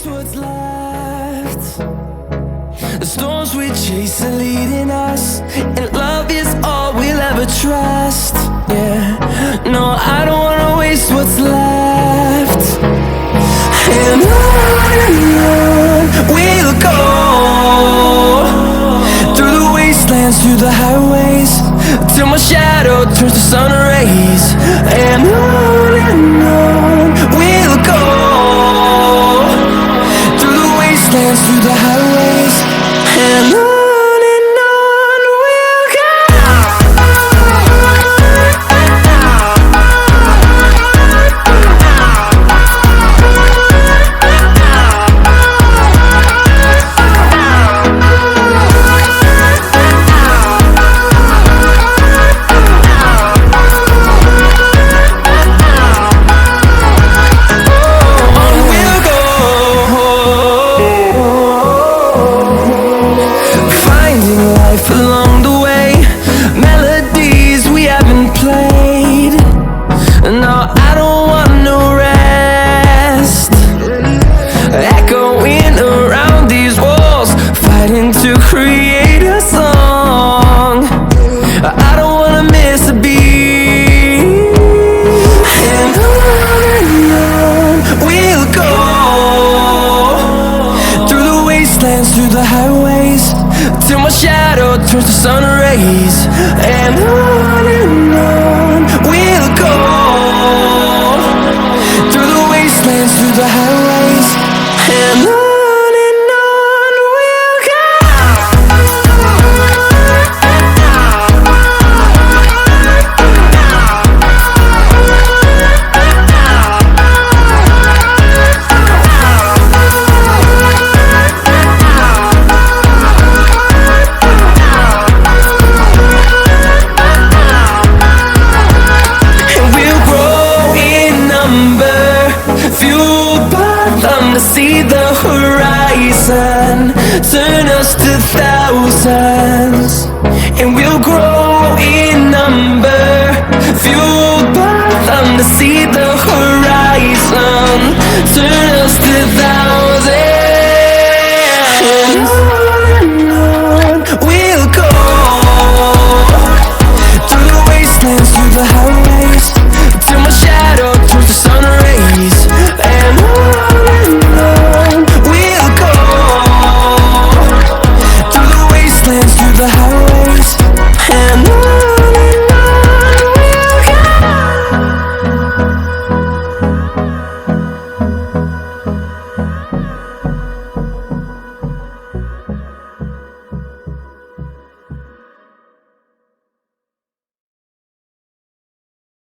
waste what's left. The storms we chase are leading us, and love is all we'll ever trust. Yeah, no, I don't wanna waste what's left. And on we'll go, through the wastelands, through the highways, till my shadow turns to sun rays. And on we'll go, through the wastelands, through the highways, and on we'll go. Along the way, melodies we haven't played. No, I don't want no rest. Echoing around these walls, fighting to create a song. I don't wanna miss a beat. And on we'll go, through the wastelands, through the highways, till my shadow turns to sun rays. And on we'll go, through the wastelands, through the highways, and on we'll go. To see the horizon, turn us to thousands.